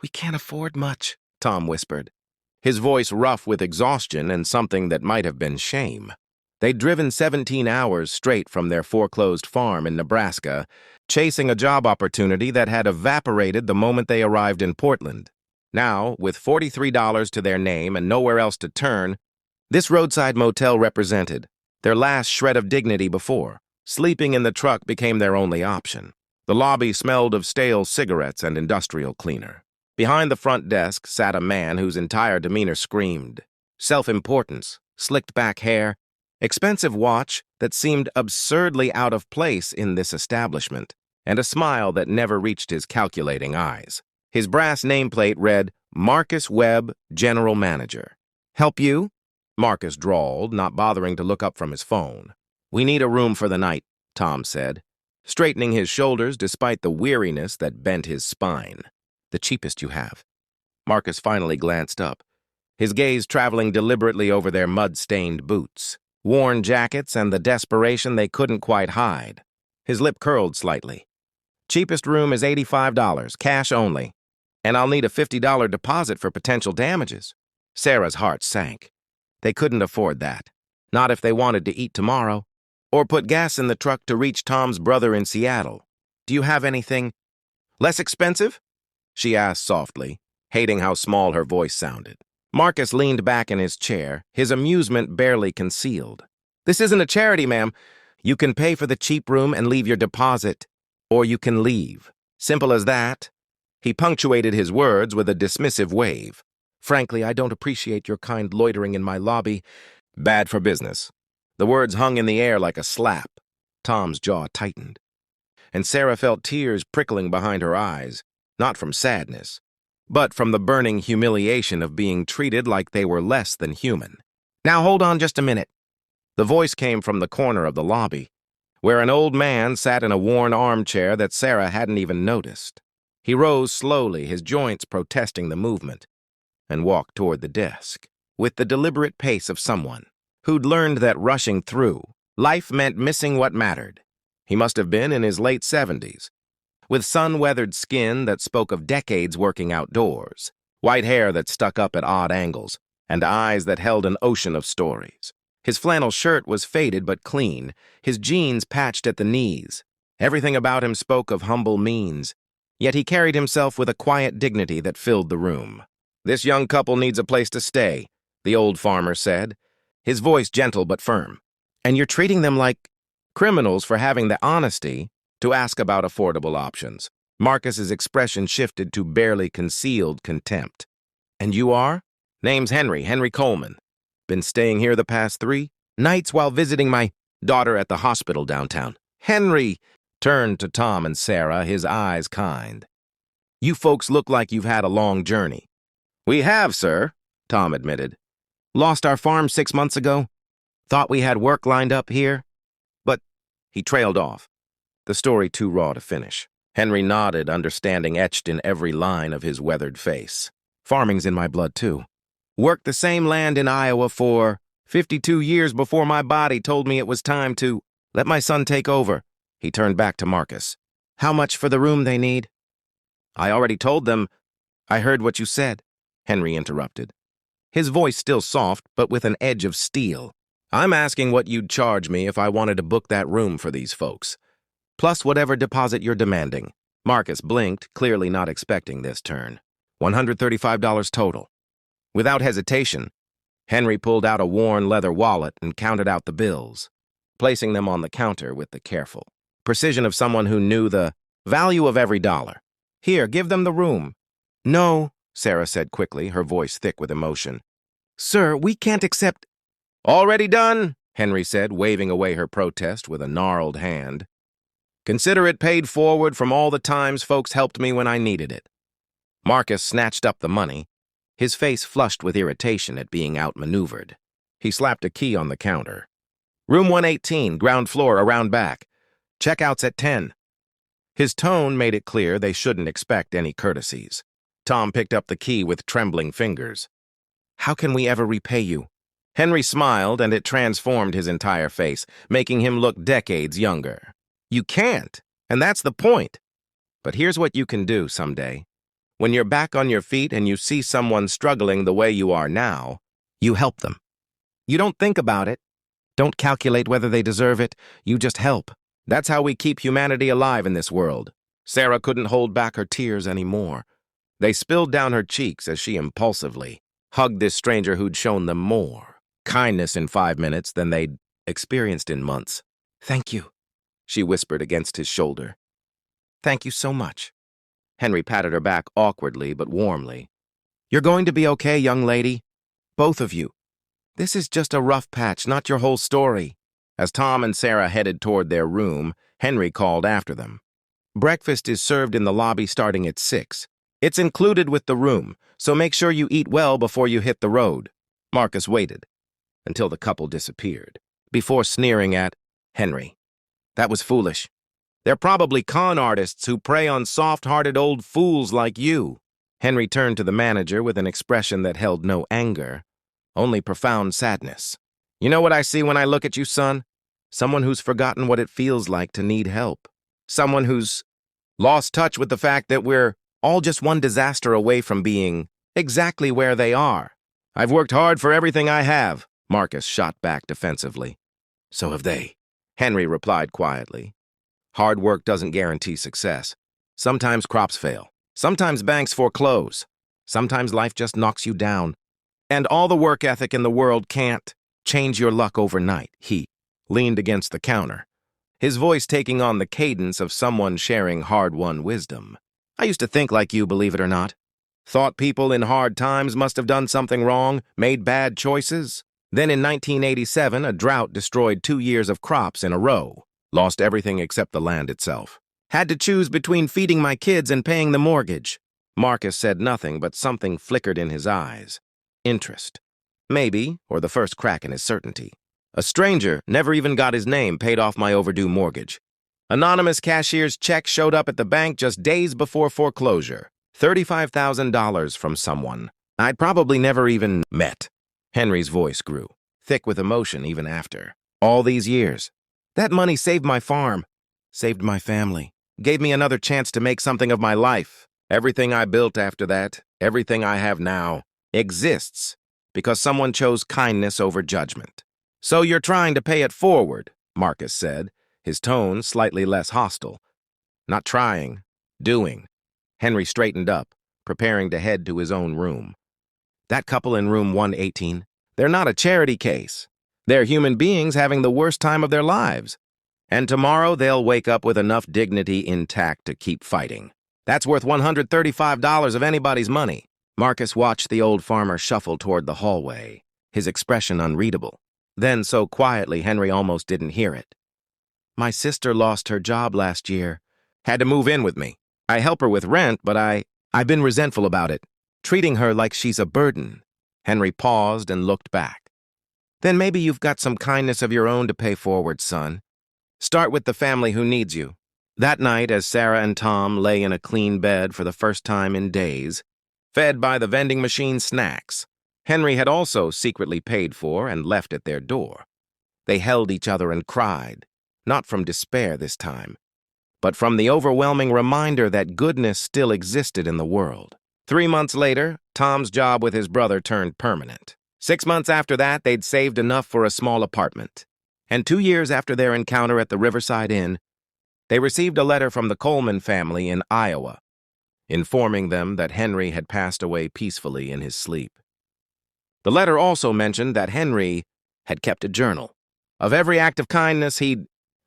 "We can't afford much," Tom whispered, his voice rough with exhaustion and something that might have been shame. They'd driven 17 hours straight from their foreclosed farm in Nebraska, chasing a job opportunity that had evaporated the moment they arrived in Portland. Now, with $43 to their name and nowhere else to turn, this roadside motel represented their last shred of dignity before. Sleeping in the truck became their only option. The lobby smelled of stale cigarettes and industrial cleaner. Behind the front desk sat a man whose entire demeanor screamed self-importance, slicked back hair, expensive watch that seemed absurdly out of place in this establishment, and a smile that never reached his calculating eyes. His brass nameplate read, "Marcus Webb, General Manager." "Help you?" Marcus drawled, not bothering to look up from his phone. "We need a room for the night," Tom said, straightening his shoulders despite the weariness that bent his spine. "The cheapest you have." Marcus finally glanced up, his gaze traveling deliberately over their mud-stained boots, worn jackets, and the desperation they couldn't quite hide. His lip curled slightly. "Cheapest room is $85, cash only. And I'll need a $50 deposit for potential damages." Sarah's heart sank. They couldn't afford that. Not if they wanted to eat tomorrow, or put gas in the truck to reach Tom's brother in Seattle. "Do you have anything less expensive?" she asked softly, hating how small her voice sounded. Marcus leaned back in his chair, his amusement barely concealed. "This isn't a charity, ma'am. You can pay for the cheap room and leave your deposit, or you can leave. Simple as that." He punctuated his words with a dismissive wave. "Frankly, I don't appreciate your kind loitering in my lobby. Bad for business." The words hung in the air like a slap. Tom's jaw tightened, and Sarah felt tears prickling behind her eyes, not from sadness, but from the burning humiliation of being treated like they were less than human. "Now hold on just a minute." The voice came from the corner of the lobby, where an old man sat in a worn armchair that Sarah hadn't even noticed. He rose slowly, his joints protesting the movement, and walked toward the desk, with the deliberate pace of someone who'd learned that rushing through life meant missing what mattered. He must have been in his late 70s, with sun-weathered skin that spoke of decades working outdoors, white hair that stuck up at odd angles, and eyes that held an ocean of stories. His flannel shirt was faded but clean, his jeans patched at the knees. Everything about him spoke of humble means, yet he carried himself with a quiet dignity that filled the room. "This young couple needs a place to stay," the old farmer said, his voice gentle but firm. "And you're treating them like criminals for having the honesty to ask about affordable options." Marcus's expression shifted to barely concealed contempt. "And you are?" "Name's Henry Coleman. Been staying here the past 3 nights while visiting my daughter at the hospital downtown." Henry turned to Tom and Sarah, his eyes kind. "You folks look like you've had a long journey." "We have, sir," Tom admitted. "Lost our farm 6 months ago. Thought we had work lined up here. But," he trailed off, the story too raw to finish. Henry nodded, understanding etched in every line of his weathered face. "Farming's in my blood, too. Worked the same land in Iowa for 52 years before my body told me it was time to let my son take over." He turned back to Marcus. "How much for the room they need?" "I already told them." "I heard what you said," Henry interrupted, his voice still soft but with an edge of steel. "I'm asking what you'd charge me if I wanted to book that room for these folks, plus whatever deposit you're demanding." Marcus blinked, clearly not expecting this turn. $135 total." Without hesitation, Henry pulled out a worn leather wallet and counted out the bills, placing them on the counter with the careful precision of someone who knew the value of every dollar. "Here, give them the room." "No," Sarah said quickly, her voice thick with emotion. "Sir, we can't accept—" "Already done," Henry said, waving away her protest with a gnarled hand. "Consider it paid forward from all the times folks helped me when I needed it." Marcus snatched up the money, his face flushed with irritation at being outmaneuvered. He slapped a key on the counter. "Room 118, ground floor, around back. Checkout's at 10. His tone made it clear they shouldn't expect any courtesies. Tom picked up the key with trembling fingers. "How can we ever repay you?" Henry smiled, and it transformed his entire face, making him look decades younger. "You can't, and that's the point. But here's what you can do someday. When you're back on your feet and you see someone struggling the way you are now, you help them. You don't think about it. Don't calculate whether they deserve it. You just help. That's how we keep humanity alive in this world. Sarah couldn't hold back her tears anymore. They spilled down her cheeks as she impulsively hugged this stranger who'd shown them more kindness in 5 minutes than they'd experienced in months. "Thank you," she whispered against his shoulder. "Thank you so much." Henry patted her back awkwardly but warmly. "You're going to be okay, young lady. Both of you. This is just a rough patch, not your whole story." As Tom and Sarah headed toward their room, Henry called after them. "Breakfast is served in the lobby starting at 6. It's included with the room, so make sure you eat well before you hit the road." Marcus waited until the couple disappeared, before sneering at Henry. "That was foolish. They're probably con artists who prey on soft-hearted old fools like you." Henry turned to the manager with an expression that held no anger, only profound sadness. "You know what I see when I look at you, son? Someone who's forgotten what it feels like to need help. Someone who's lost touch with the fact that we're all just one disaster away from being exactly where they are." "I've worked hard for everything I have," Marcus shot back defensively. "So have they," Henry replied quietly. "Hard work doesn't guarantee success. Sometimes crops fail. Sometimes banks foreclose. Sometimes life just knocks you down. And all the work ethic in the world can't change your luck overnight." He leaned against the counter, his voice taking on the cadence of someone sharing hard-won wisdom. "I used to think like you, believe it or not. Thought people in hard times must have done something wrong, made bad choices. Then in 1987, a drought destroyed 2 years of crops in a row. Lost everything except the land itself. Had to choose between feeding my kids and paying the mortgage." Marcus said nothing, but something flickered in his eyes. Interest. Maybe, or the first crack in his certainty. "A stranger, never even got his name, paid off my overdue mortgage. Anonymous cashier's check showed up at the bank just days before foreclosure. $35,000 from someone I'd probably never even met." Henry's voice grew, thick with emotion even after all these years. "That money saved my farm, saved my family, gave me another chance to make something of my life. Everything I built after that, everything I have now, exists because someone chose kindness over judgment." "So you're trying to pay it forward," Marcus said, his tone slightly less hostile. "Not trying, doing." Henry straightened up, preparing to head to his own room. "That couple in room 118, they're not a charity case. They're human beings having the worst time of their lives. And tomorrow they'll wake up with enough dignity intact to keep fighting. That's worth $135 of anybody's money." Marcus watched the old farmer shuffle toward the hallway, his expression unreadable. Then, so quietly, Henry almost didn't hear it. "My sister lost her job last year. Had to move in with me. I help her with rent, but I've been resentful about it, treating her like she's a burden." Henry paused and looked back. "Then maybe you've got some kindness of your own to pay forward, son. Start with the family who needs you." That night, as Sarah and Tom lay in a clean bed for the first time in days, fed by the vending machine snacks Henry had also secretly paid for and left at their door, they held each other and cried, not from despair this time, but from the overwhelming reminder that goodness still existed in the world. 3 months later, Tom's job with his brother turned permanent. 6 months after that, they'd saved enough for a small apartment. And 2 years after their encounter at the Riverside Inn, they received a letter from the Coleman family in Iowa, informing them that Henry had passed away peacefully in his sleep. The letter also mentioned that Henry had kept a journal of every act of kindness he'd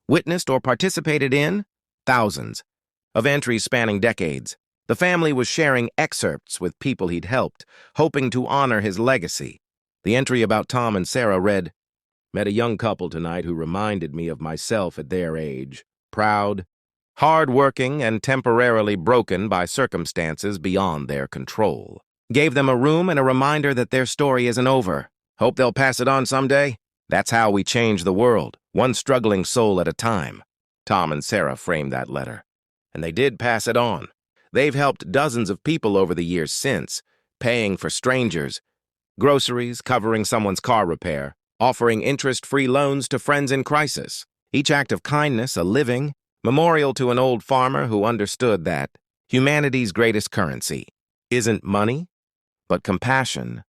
witnessed or participated in, thousands of entries spanning decades. The family was sharing excerpts with people he'd helped, hoping to honor his legacy. The entry about Tom and Sarah read, "Met a young couple tonight who reminded me of myself at their age. Proud, hard-working, and temporarily broken by circumstances beyond their control. Gave them a room and a reminder that their story isn't over. Hope they'll pass it on someday. That's how we change the world, one struggling soul at a time." Tom and Sarah framed that letter. And they did pass it on. They've helped dozens of people over the years since, paying for strangers, groceries, covering someone's car repair, offering interest-free loans to friends in crisis. Each act of kindness a living memorial to an old farmer who understood that humanity's greatest currency isn't money, but compassion,